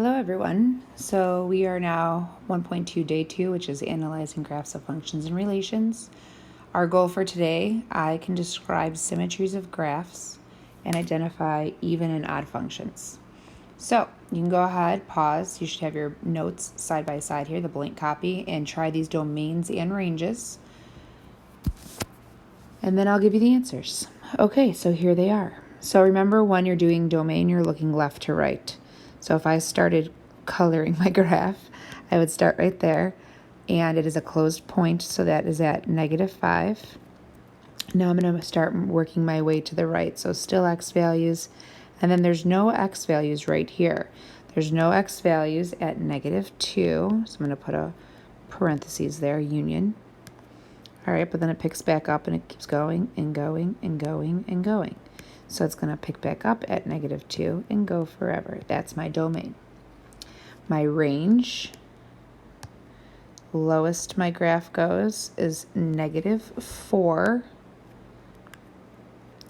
Hello everyone. So we are now 1.2 day 2, which is analyzing graphs of functions and relations. Our goal for today, I can describe symmetries of graphs and identify even and odd functions. So you can go ahead, pause. You should have your notes side by side here, the blank copy, and try these domains and ranges. And then I'll give you the answers. Okay, so here they are. So remember, when you're doing domain, you're looking left to right. So if I started coloring my graph, I would start right there, and it is a closed point, so that is at -5. Now I'm going to start working my way to the right, so still x values, and then there's no x values right here. There's no x values at -2, so I'm going to put a parentheses there, union. All right, but then it picks back up and it keeps going and going and going and going. So it's going to pick back up at -2 and go forever. That's my domain. My range, lowest my graph goes is -4.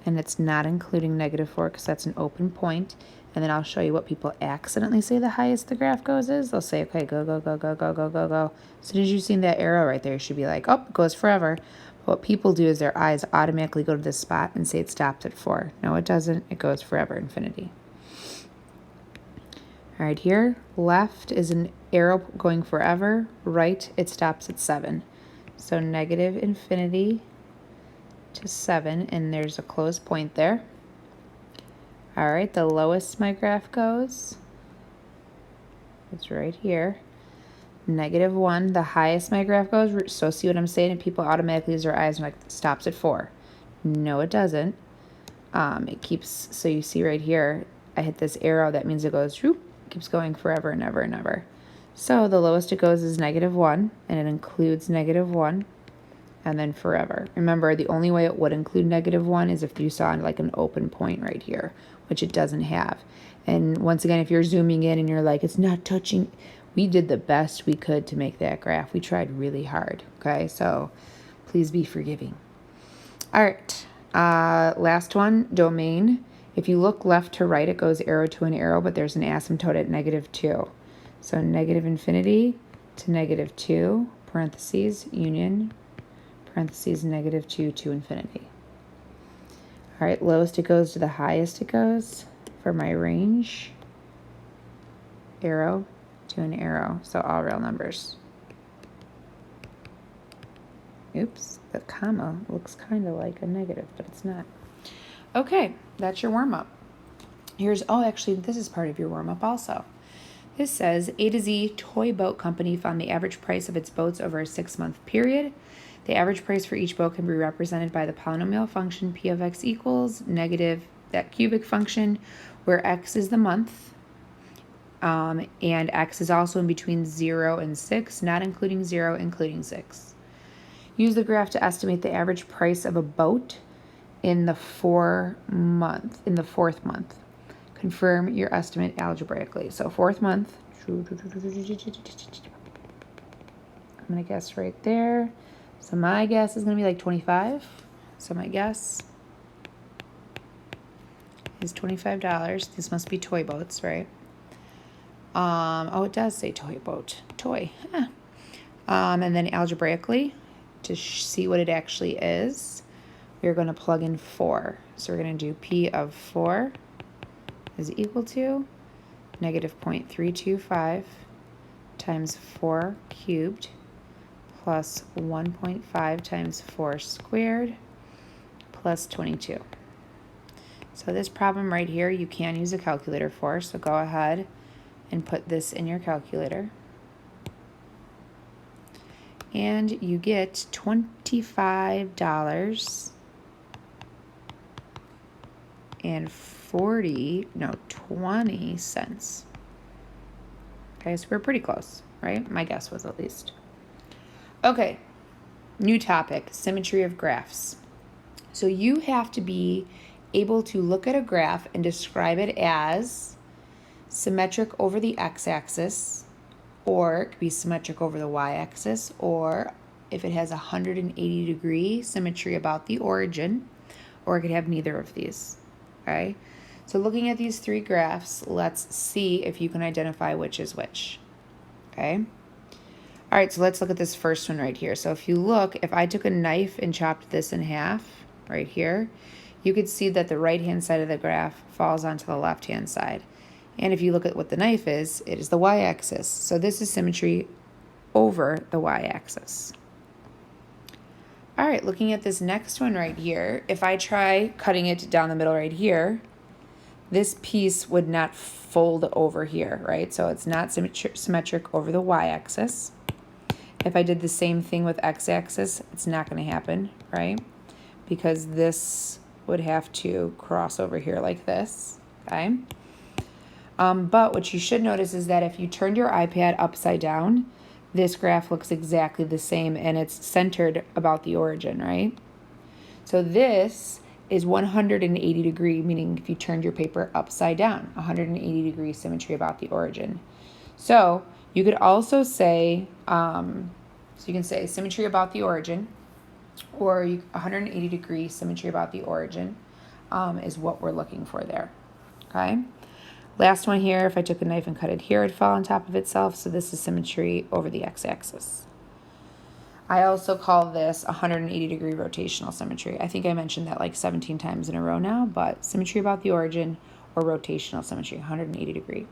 And it's not including -4 because that's an open point. And then I'll show you what people accidentally say the highest the graph goes is. They'll say, okay, go, go, go, go, go, go, go, go. As soon as you've seen that arrow right there, you should be like, oh, it goes forever. But what people do is their eyes automatically go to this spot and say it stops at 4. No, it doesn't. It goes forever, infinity. All right, here, left is an arrow going forever. Right, it stops at 7. So -infinity to 7, and there's a closed point there. All right, the lowest my graph goes, it's right here, -1. The highest my graph goes, so see what I'm saying? And people automatically use their eyes and like, stops at 4. No, it doesn't. It keeps, so you see right here, I hit this arrow, that means it goes, whoop, keeps going forever and ever and ever. So the lowest it goes is -1, and it includes -1. And then forever. Remember, the only way it would include -1 is if you saw like an open point right here, which it doesn't have. And once again, if you're zooming in and you're like, it's not touching, we did the best we could to make that graph. We tried really hard, okay? So please be forgiving. All right, last one, domain. If you look left to right, it goes arrow to an arrow, but there's an asymptote at -2. So -infinity to -2, parentheses, union, parentheses, -2 to infinity. All right, lowest it goes to the highest it goes for my range, arrow to an arrow, so all real numbers. Oops, the comma looks kind of like a negative, but it's not. Okay, that's your warm-up. Actually, this is part of your warm-up also. This says, A to Z Toy Boat Company found the average price of its boats over a 6-month period. The average price for each boat can be represented by the polynomial function p of x equals negative that cubic function, where x is the month, and x is also in between 0 and 6, not including 0, including 6. Use the graph to estimate the average price of a boat in the fourth month. Confirm your estimate algebraically. So 4th month, I'm going to guess right there. So my guess is going to be like 25. So my guess is $25. This must be toy boats, right? Oh, it does say toy boat. Toy. Huh. And then algebraically, to see what it actually is, we're going to plug in 4. So we're going to do P of 4 is equal to -0.325 times 4 cubed plus 1.5 times 4 squared plus 22. So this problem right here, you can use a calculator for, so go ahead and put this in your calculator. And you get $25 and 20 cents. Okay, so we're pretty close, right? My guess was at least. Okay, new topic, symmetry of graphs. So you have to be able to look at a graph and describe it as symmetric over the x-axis, or it could be symmetric over the y-axis, or if it has 180-degree symmetry about the origin, or it could have neither of these, okay? So looking at these three graphs, let's see if you can identify which is which. Okay? All right, so let's look at this first one right here. So if you look, if I took a knife and chopped this in half right here, you could see that the right-hand side of the graph falls onto the left-hand side. And if you look at what the knife is, it is the y-axis. So this is symmetry over the y-axis. All right, looking at this next one right here, if I try cutting it down the middle right here, this piece would not fold over here, right? So it's not symmetric over the y-axis. If I did the same thing with x-axis, it's not going to happen, right? Because this would have to cross over here like this, okay? But what you should notice is that if you turned your iPad upside down, this graph looks exactly the same and it's centered about the origin, right? So this is 180 degree, meaning if you turned your paper upside down, 180 degree symmetry about the origin. So you could also say, so you can say symmetry about the origin, or 180 degree symmetry about the origin is what we're looking for there, okay? Last one here, if I took a knife and cut it here, it'd fall on top of itself, so this is symmetry over the x-axis. I also call this 180 degree rotational symmetry. I think I mentioned that like 17 times in a row now, but symmetry about the origin or rotational symmetry, 180 degree.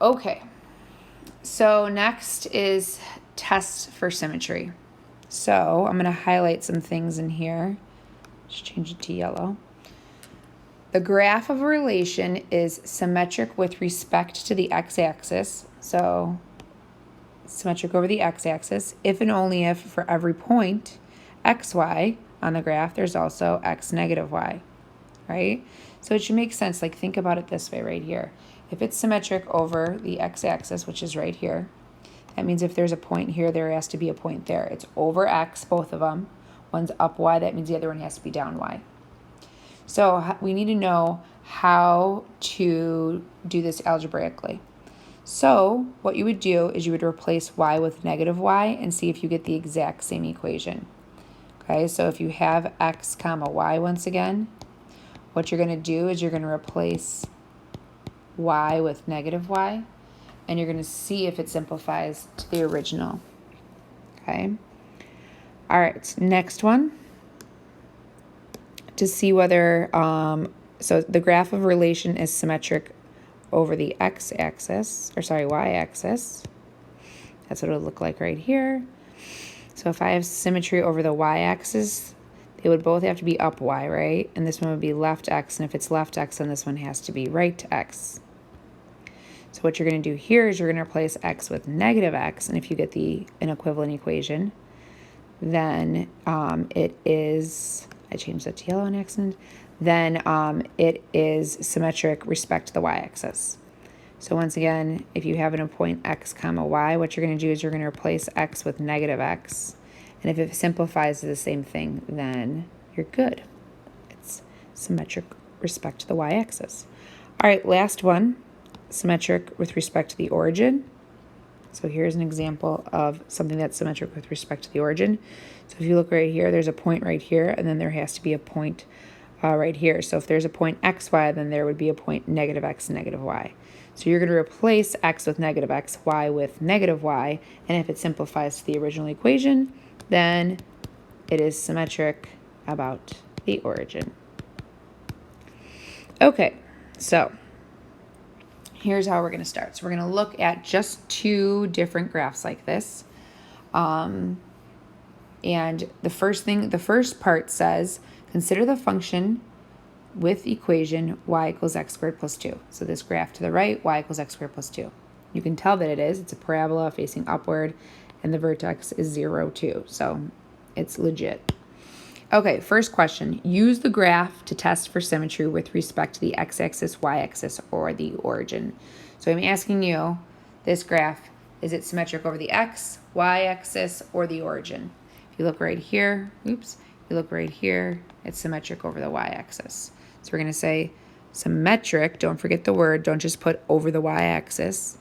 Okay, so next is test for symmetry. So I'm going to highlight some things in here. Just change it to yellow. The graph of a relation is symmetric with respect to the x-axis. So symmetric over the x-axis if and only if for every point xy on the graph there's also x negative y, right? So it should make sense. Like, think about it this way right here. If it's symmetric over the x-axis, which is right here, that means if there's a point here, there has to be a point there. It's over x, both of them. One's up y, that means the other one has to be down y. So we need to know how to do this algebraically. So what you would do is you would replace y with negative y and see if you get the exact same equation. Okay, so if you have x comma y once again, what you're going to do is you're going to replace y with negative y, and you're going to see if it simplifies to the original. Okay. All right, next one. To see whether, so the graph of relation is symmetric over the y-axis. That's what it would look like right here. So if I have symmetry over the y-axis, they would both have to be up y, right? And this one would be left x, and if it's left x, then this one has to be right x. So what you're going to do here is you're going to replace x with negative x, and if you get an equivalent equation, then it is, I changed that to yellow on accident, then it is symmetric respect to the y-axis. So once again, if you have a point x comma y, what you're going to do is you're going to replace x with negative x. And if it simplifies to the same thing, then you're good. It's symmetric respect to the y-axis. All right, last one, symmetric with respect to the origin. So here's an example of something that's symmetric with respect to the origin. So if you look right here, there's a point right here, and then there has to be a point right here. So if there's a point xy, then there would be a point negative x, negative y. So you're going to replace x with negative x, y with negative y, and if it simplifies to the original equation, then it is symmetric about the origin. Okay, so here's how we're going to start. So we're going to look at just two different graphs like this. And the first part says, consider the function with equation y equals x squared plus 2. So this graph to the right, y equals x squared plus 2. You can tell that it is. It's a parabola facing upward, and the vertex is 0, 2. So it's legit. Okay, first question. Use the graph to test for symmetry with respect to the x-axis, y-axis, or the origin. So I'm asking you, this graph, is it symmetric over the x, y-axis, or the origin? If you look right here, it's symmetric over the y-axis. So we're going to say symmetric, don't forget the word, don't just put over the y-axis.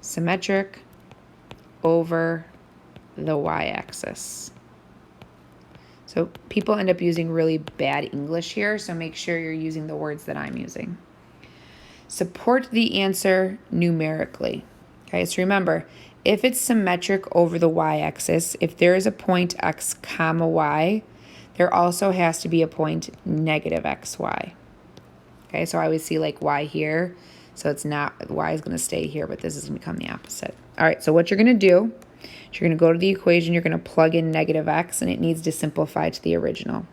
Symmetric over the y-axis. So So people end up using really bad English here, so make sure you're using the words that I'm using. Support the answer numerically. Okay, so remember, if it's symmetric over the y-axis, if there is a point x comma y, there also has to be a point negative xy. Okay, so I always see like y here, so it's not, y is going to stay here, but this is going to become the opposite. All right, so what you're going to do is you're going to go to the equation, you're going to plug in negative x, and it needs to simplify to the original.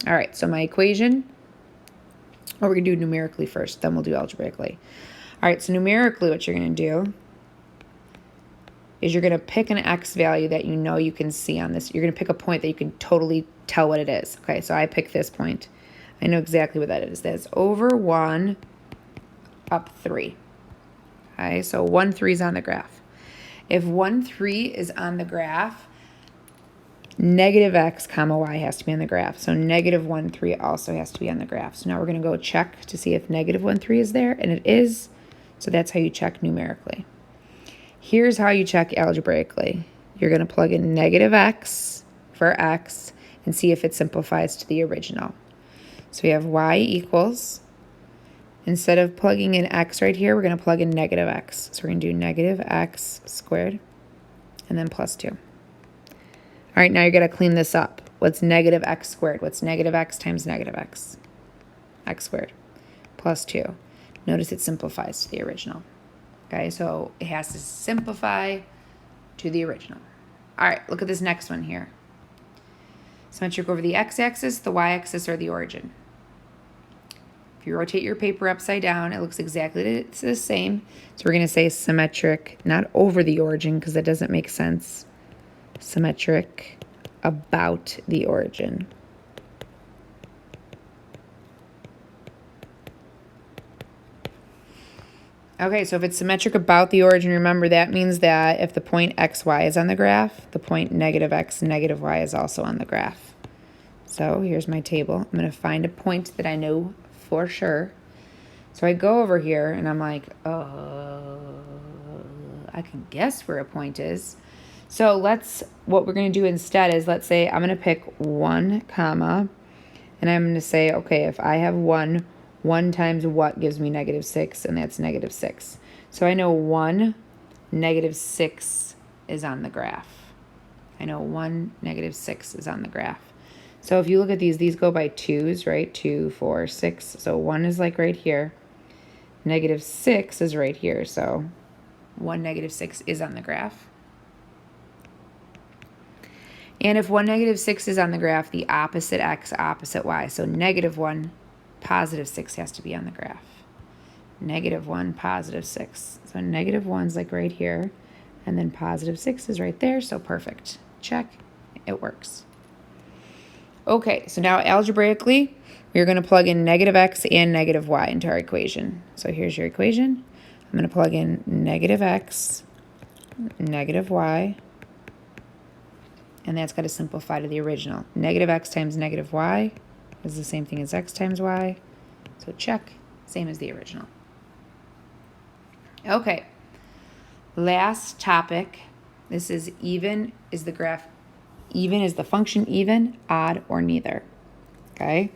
All right, so my equation, or we're going to do numerically first, then we'll do algebraically. All right, so numerically what you're going to do is you're going to pick an x value that you know you can see on this. You're going to pick a point that you can totally tell what it is. Okay, so I pick this point. I know exactly what that is. That's over 1 up 3. Okay, so 1, 3 is on the graph. If 1, 3 is on the graph, negative x comma y has to be on the graph. So negative 1, 3 also has to be on the graph. So now we're going to go check to see if negative 1, 3 is there, and it is. So that's how you check numerically. Here's how you check algebraically. You're going to plug in negative x for x and see if it simplifies to the original. So we have y equals, instead of plugging in x right here, we're going to plug in negative x. So we're going to do negative x squared and then plus 2. All right, now you're going to clean this up. What's negative x squared? What's negative x times negative x? X squared plus 2. Notice it simplifies to the original. Okay, so it has to simplify to the original. All right, look at this next one here. Symmetric over the x-axis, the y-axis, or the origin. If you rotate your paper upside down, it looks exactly the same. So we're going to say symmetric, not over the origin because that doesn't make sense. Symmetric about the origin. Okay, so if it's symmetric about the origin, remember that means that if the point xy is on the graph, the point negative x, negative y is also on the graph. So here's my table. I'm going to find a point that I know for sure. So I go over here and I'm like, I can guess where a point is. So what we're going to do instead is, let's say I'm going to pick 1 comma, and I'm going to say, okay, if I have 1 times what gives me negative 6, and that's negative 6. So I know 1, negative 6 is on the graph. I know 1, negative 6 is on the graph. So if you look at these go by 2s, right? 2, 4, 6. So 1 is like right here. Negative 6 is right here. So 1, negative 6 is on the graph. And if 1, negative 6 is on the graph, the opposite x, opposite y. So negative 1, positive 6 has to be on the graph. Negative 1, positive 6. So negative 1's like right here, and then positive 6 is right there, so perfect. Check. It works. Okay, so now algebraically, we're going to plug in negative x and negative y into our equation. So here's your equation. I'm going to plug in negative x, negative y, and that's got to simplify to the original. Negative x times negative y is the same thing as x times y. So check, same as the original. Okay, last topic. This is even, is the graph even? Is the function even, odd, or neither? Okay,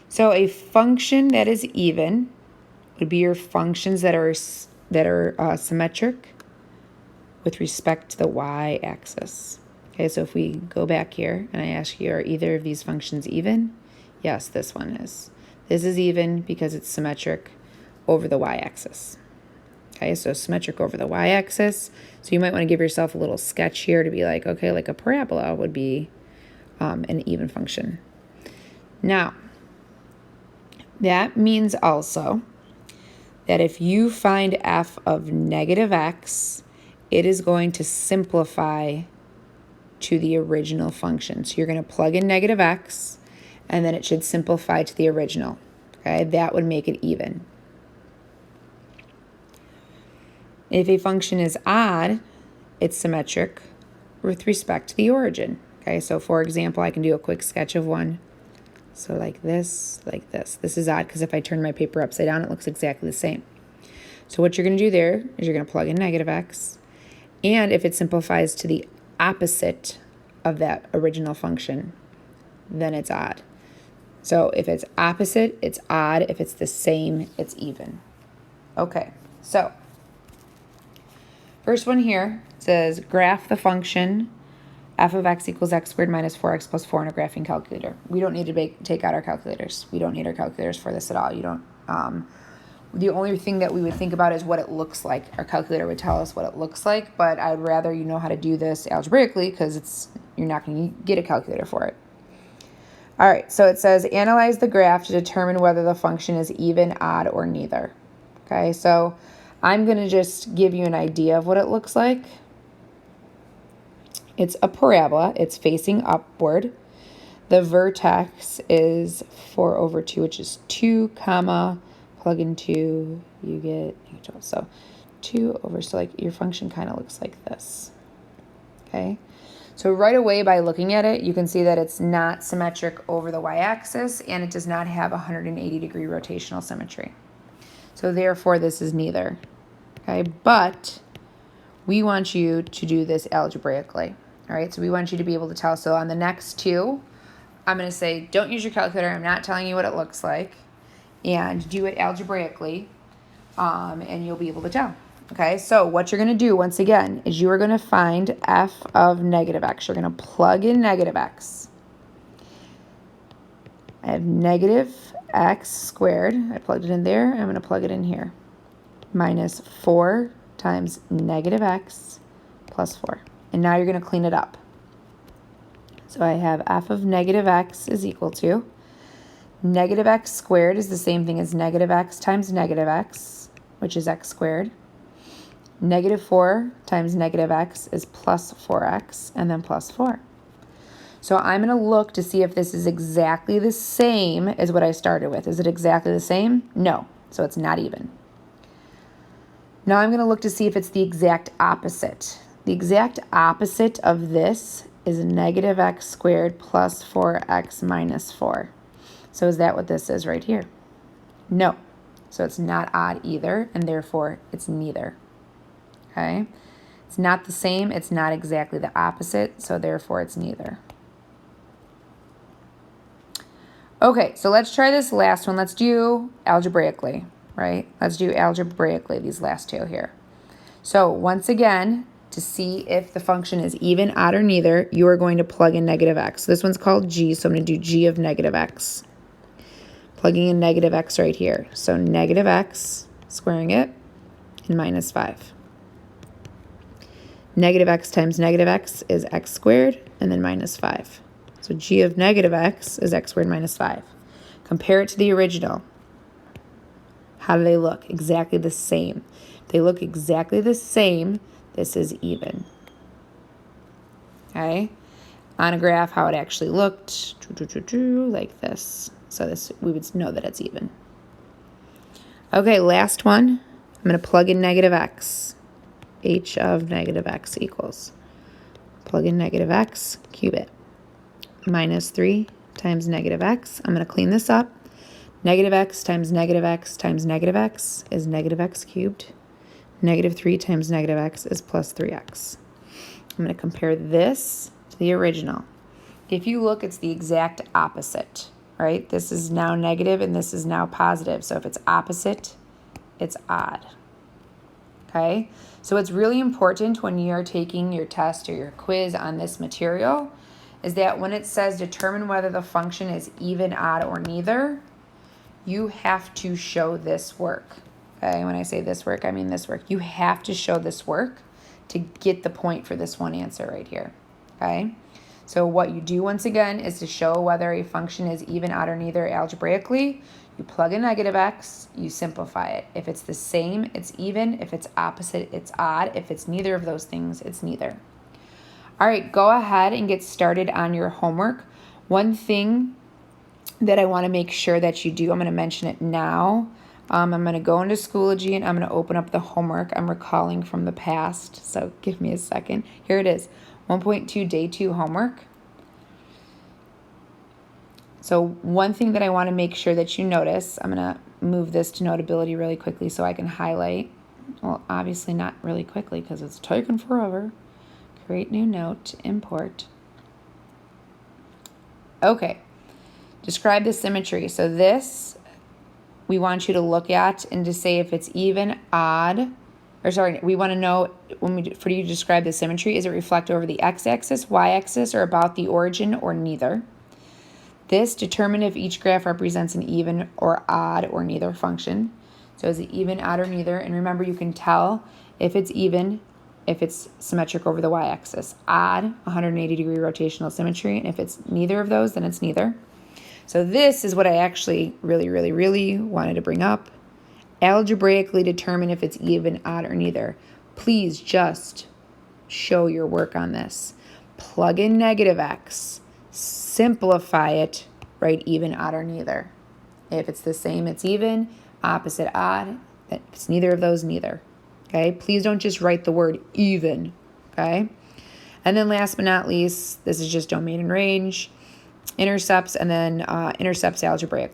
so a function that is even would be your functions that are symmetric with respect to the y-axis. Okay, so if we go back here and I ask you, are either of these functions even? Yes, this one is. This is even because it's symmetric over the y-axis. Okay, so symmetric over the y-axis. So you might want to give yourself a little sketch here to be like, okay, like a parabola would be an even function. Now, that means also that if you find f of negative x, it is going to simplify to the original function. So you're going to plug in negative x, and then it should simplify to the original. Okay, that would make it even. If a function is odd, it's symmetric with respect to the origin. Okay, so for example, I can do a quick sketch of one. So like this, like this. This is odd because if I turn my paper upside down, it looks exactly the same. So what you're going to do there is you're going to plug in negative x, and if it simplifies to the opposite of that original function, then it's odd. So if it's opposite, it's odd. If it's the same, it's even. Okay, so first one here says graph the function f of x equals x squared minus 4x plus 4 in a graphing calculator. We don't need to take out our calculators. We don't need our calculators for this at all. You don't. The only thing that we would think about is what it looks like. Our calculator would tell us what it looks like, but I'd rather you know how to do this algebraically because you're not going to get a calculator for it. All right, so it says analyze the graph to determine whether the function is even, odd, or neither. Okay, so I'm going to just give you an idea of what it looks like. It's a parabola. It's facing upward. The vertex is 4/2, which is 2, comma, plug in 2, you get -12. So 2 over, so like your function kind of looks like this. Okay, so right away by looking at it, you can see that it's not symmetric over the y-axis and it does not have 180-degree rotational symmetry. So therefore this is neither. Okay, but we want you to do this algebraically. All right, so we want you to be able to tell. So on the next two, I'm going to say, don't use your calculator. I'm not telling you what it looks like. And do it algebraically, and you'll be able to tell. Okay, so what you're going to do, once again, is you are going to find f of negative x. You're going to plug in negative x. I have negative x squared. I plugged it in there. I'm going to plug it in here. Minus 4 times negative x plus 4. And now you're going to clean it up. So I have f of negative x is equal to negative x squared is the same thing as negative x times negative x, which is x squared. Negative 4 times negative x is plus 4x, and then plus 4. So I'm going to look to see if this is exactly the same as what I started with. Is it exactly the same? No. So it's not even. Now I'm going to look to see if it's the exact opposite. The exact opposite of this is negative x squared plus 4x minus 4. So is that what this is right here? No. So it's not odd either, and therefore it's neither. Okay? It's not the same. It's not exactly the opposite, so therefore it's neither. Okay, so let's try this last one. Let's do algebraically, right? Let's do algebraically, these last two here. So once again, to see if the function is even, odd, or neither, you are going to plug in negative x. So this one's called g, so I'm going to do g of negative x. Plugging in negative x right here. So negative x, squaring it, and minus 5. Negative x times negative x is x squared, and then minus 5. So g of negative x is x squared minus 5. Compare it to the original. How do they look? Exactly the same. If they look exactly the same, this is even. Okay? On a graph, how it actually looked, like this. So this, we would know that it's even. Okay, last one. I'm going to plug in negative x. H of negative x equals. Plug in negative x, cube it. Minus 3 times negative x. I'm going to clean this up. Negative x times negative x times negative x is negative x cubed. Negative 3 times negative x is plus 3x. I'm going to compare this to the original. If you look, it's the exact opposite, right? This is now negative and this is now positive. So if it's opposite, it's odd. Okay? So it's really important when you're taking your test or your quiz on this material is that when it says determine whether the function is even, odd, or neither, you have to show this work. Okay, when I say this work, I mean this work. You have to show this work to get the point for this one answer right here. Okay, so what you do once again is to show whether a function is even, odd, or neither algebraically. You plug in negative x, you simplify it. If it's the same, it's even. If it's opposite, it's odd. If it's neither of those things, it's neither. All right, go ahead and get started on your homework. One thing that I want to make sure that you do, I'm going to mention it now. I'm going to go into Schoology and I'm going to open up the homework I'm recalling from the past. So give me a second. Here it is, 1.2 Day 2 homework. So one thing that I want to make sure that you notice, I'm going to move this to Notability really quickly so I can highlight. Well, obviously not really quickly because it's taken forever. Create new note, import. Okay, describe the symmetry. So this, we want you to look at and to say if it's even, odd, or sorry, we want to know for you to describe the symmetry, is it reflect over the x-axis, y-axis, or about the origin, or neither? This, determine if each graph represents an even or odd or neither function. So is it even, odd, or neither? And remember, you can tell if it's even, if it's symmetric over the y-axis. Odd, 180-degree rotational symmetry. And if it's neither of those, then it's neither. So this is what I actually really wanted to bring up. Algebraically determine if it's even, odd, or neither. Please just show your work on this. Plug in negative x. Simplify it, write even, odd, or neither. If it's the same, it's even. Opposite, odd. If it's neither of those, neither. Okay? Please don't just write the word even. Okay? And then last but not least, this is just domain and range. Intercepts, and then intercepts algebraic.